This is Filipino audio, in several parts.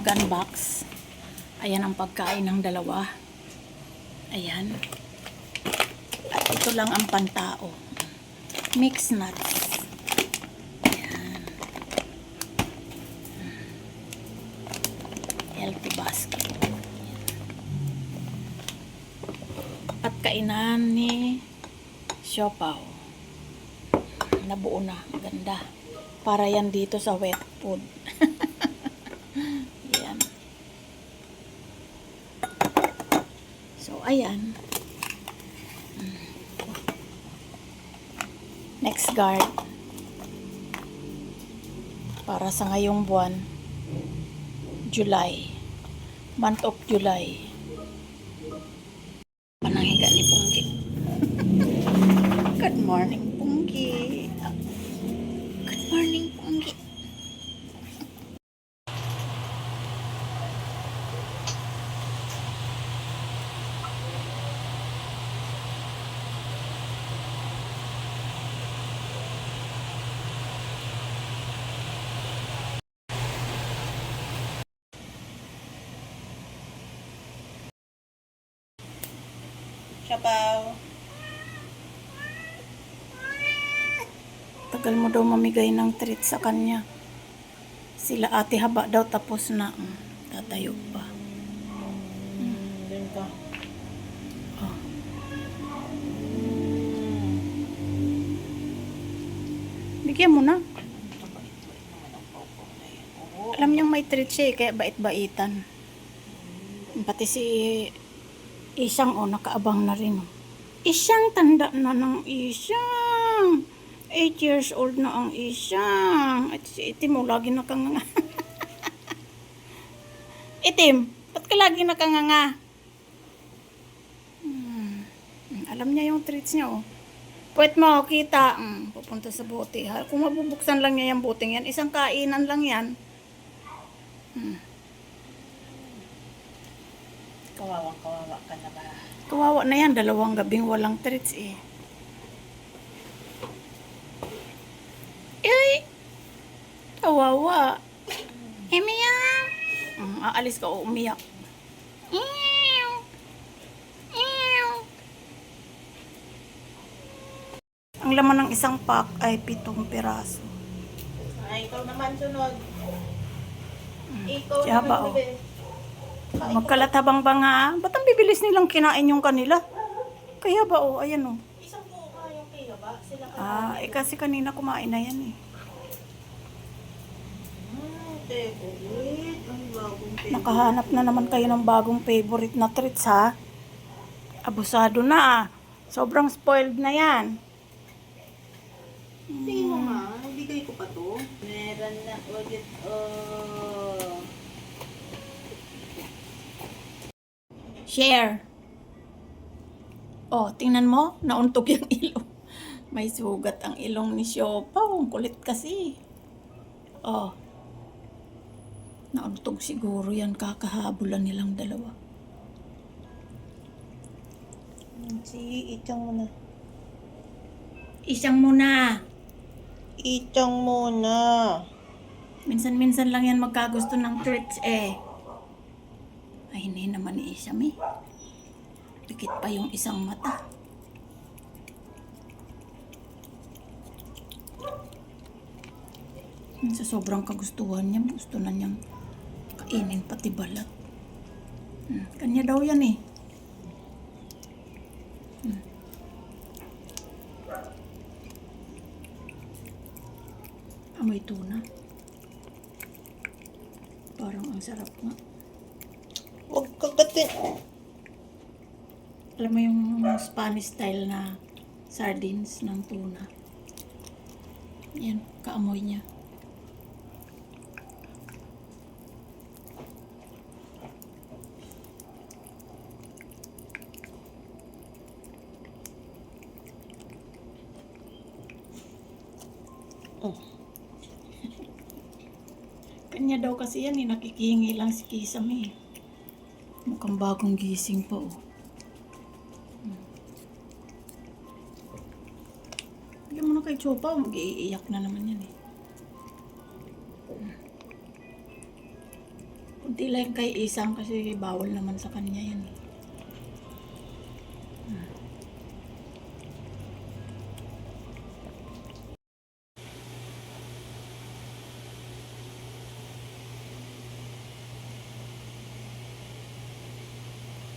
mag-unbox. Ayan ang pagkain ng dalawa. Ayan. At ito lang ang pantao. Mixed nuts. Ayan. Healthy basket. At kainan ni Siopaw. Nabuo na. Ganda. Para yan dito sa wet food. Ayan. So, ayan. Next guard. Para sa ngayong buwan. July. Month of July. Pananghiga ni Pungki. Good morning, Pungki. Good morning, Pungki. Siopaw. Tagal mo daw mamigay ng treat sa kanya. Sila ate haba daw tapos na. Tatayo pa. Doon ka. Oh. Bigyan mo na. Alam niyang may treat siya kaya bait-baitan. Pati si Isang nakaabang na rin. Isyang tanda na ng Isyang. 8 years old na ang Isyang. At si Itim lagi nakanganga. Itim, ba't ka lagi nakanganga? Alam niya yung treats niya, Pwet mo, kita. Pupunta sa bote. Kung mabubuksan lang niya yung boteng yan, isang kainan lang yan. Kawawa ka na ba? Kawawa na yan, 2 gabing walang treats Ay! Kawawa. Umiyak. Aalis ka o umiyak. Ew! Ew! Ang laman ng isang pack ay 7 piraso. Ay, ikaw naman sunod. Ikaw Siya naman ba, bebe. Magkalat habang banga. Ba't ang bibilis nilang kinain yung kanila? Kaya ba, ayan Isang buo ka yung kaya ba? Sila ka. kasi kanina kumain na yan Favorite. Ang bagong favorite. Nakahanap na naman kayo ng bagong favorite na treats, ha? Abusado na, Sobrang spoiled na yan. Tingin mo nga, nabigay ko pa to. Meron na ulit, Share. Tingnan mo. Nauntog yung ilong. May sugat ang ilong ni Siopaw. Ang kulit kasi. Nauntog siguro yan. Kakahabulan nilang dalawa. Si Ichang muna. Isang muna. Ichang muna. Minsan-minsan lang yan magkagusto ng treats Ay, hindi naman ni Isam Dikit pa yung isang mata. Sa sobrang kagustuhan niya, gusto na niyang kainin pati balat. Kanya daw yan Amoy tuna. Parang ang sarap nga. Huwag kagatin. Alam mo yung Spanish style na sardines ng tuna. Yan, kaamoy niya. Kanya daw kasi yan nakikihingi lang si Kisam Mukhang bagong gising pa Bigyan mo na kay Chopa, mag-iiyak na naman yan Kunti lang kay isang kasi bawal naman sa kanya yan eh.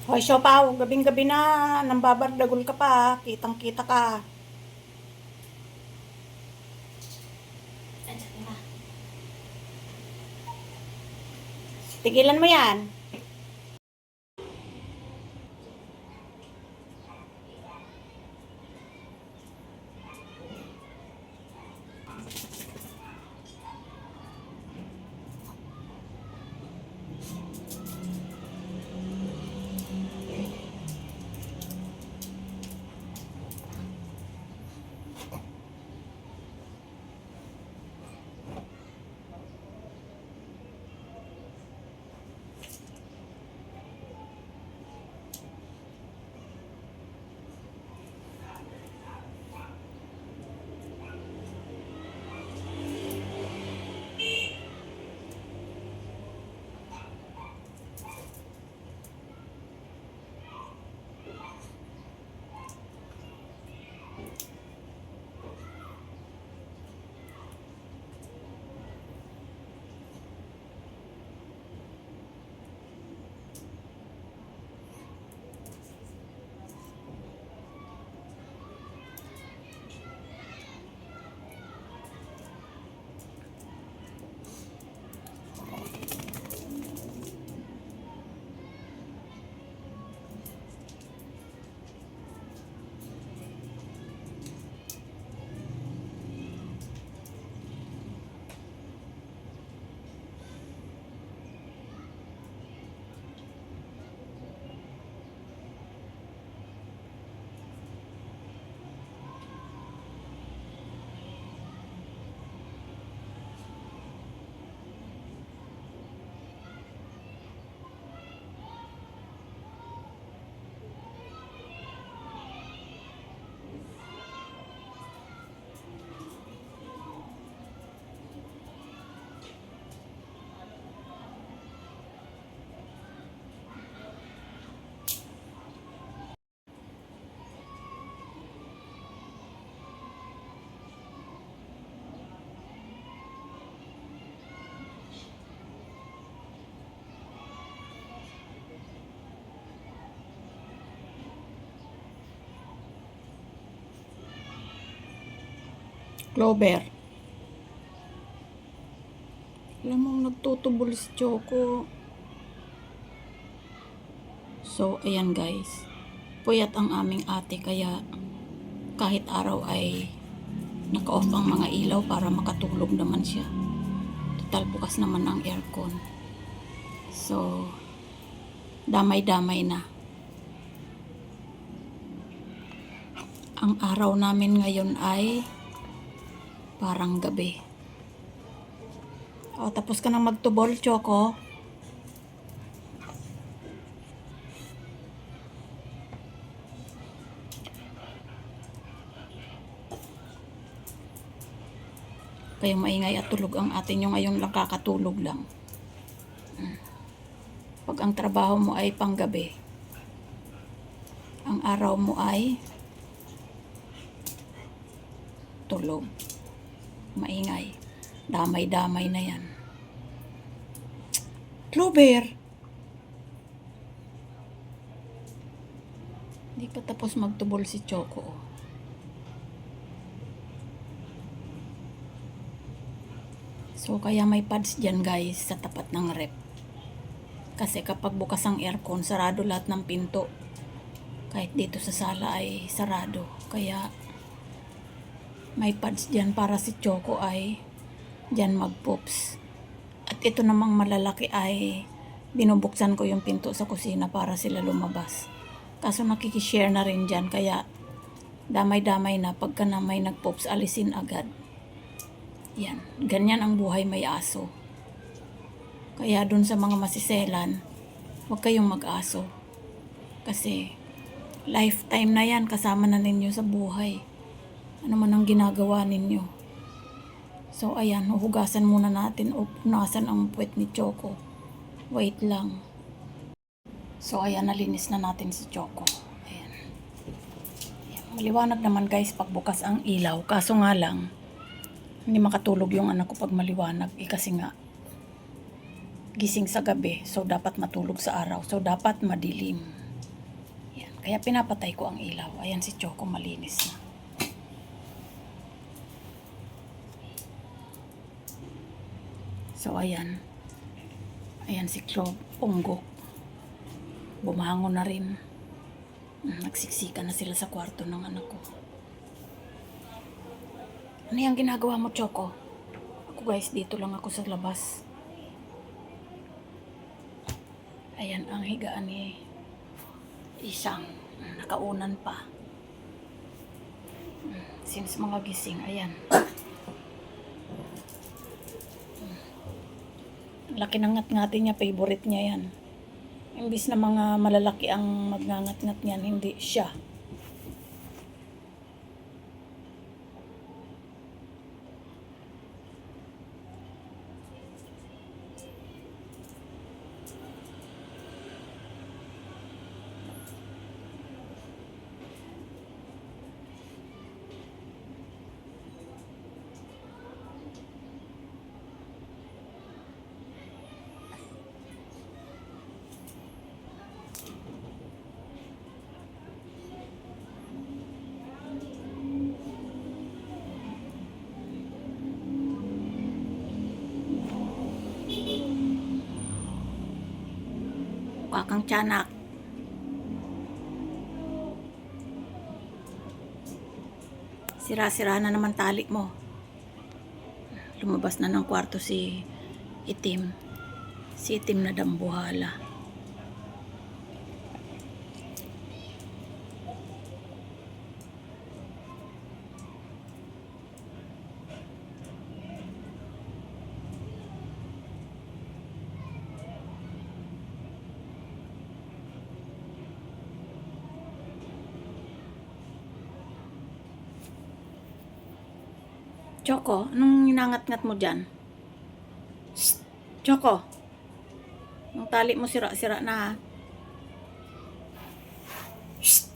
Hoy, Siopaw, gabing-gabi na, nambabardagol ka pa, kitang-kita ka. Tigilan mo yan. Clover. Alam mo, nagtutubol si Choco. So, ayan guys. Puyat ang aming ate kaya kahit araw ay naka-off ang mga ilaw para makatulog naman siya. Total bukas naman ang aircon. So, damay-damay na. Ang araw namin ngayon ay parang gabi. O, tapos ka na magtubol, Choco. Kaya maingay at tulog ang atin yung ngayon lang kakatulog lang. Pag ang trabaho mo ay panggabi, ang araw mo ay tulog. Maingay. Damay-damay na yan. Clover! Hindi pa tapos magtubol si Choco. So, kaya may pads dyan guys sa tapat ng rep. Kasi kapag bukas ang aircon, sarado lahat ng pinto. Kahit dito sa sala ay sarado. Kaya may pads dyan para si Choco ay dyan mag-poops. At ito namang malalaki ay binubuksan ko yung pinto sa kusina para sila lumabas. Kaso nakikishare na rin dyan kaya damay-damay na pagka na may nag-poops alisin agad. Yan, ganyan ang buhay may aso. Kaya dun sa mga masiselan, huwag kayong mag-aso. Kasi lifetime na yan kasama na ninyo sa buhay. Ano man ang ginagawa ninyo. So ayan, huhugasan muna natin o punasan ang puwet ni Choco Wait lang. So, ayan, nalinis na natin si Choco. Ayan. Ayan. Maliwanag naman guys pagbukas ang ilaw. Kaso nga lang, hindi makatulog yung anak ko pag maliwanag. Kasi nga, gising sa gabi. So, dapat matulog sa araw. So, dapat madilim. Ayan. Kaya pinapatay ko ang ilaw. Ayan si Choco, malinis na. So, ayan. Ayan si Clove, Unggok. Bumangon na rin. Nagsiksika na sila sa kwarto ng anak ko. Ano yung ginagawa mo, Choco? Ako guys, dito lang ako sa labas. Ayan ang higaan ni Isang. Nakaunan pa. Since mga gising, ayan. Laki ng ngat-ngatin niya, favorite niya yan. Imbis na mga malalaki ang magngangat-ngat niyan, hindi siya. Kakang tiyanak. Sira-sira na naman tali mo. Lumabas na ng kwarto si Itim. Si Itim na dambuhala. Choco, anong ninangat-ngat mo dyan? Shh! Choco, yung tali mo sira-sira na ha. Shh!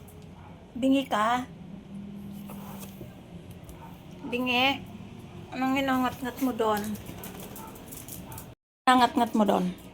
Bingi ka? Bingi? Anong ninangat-ngat mo doon? Ninangat-ngat mo doon?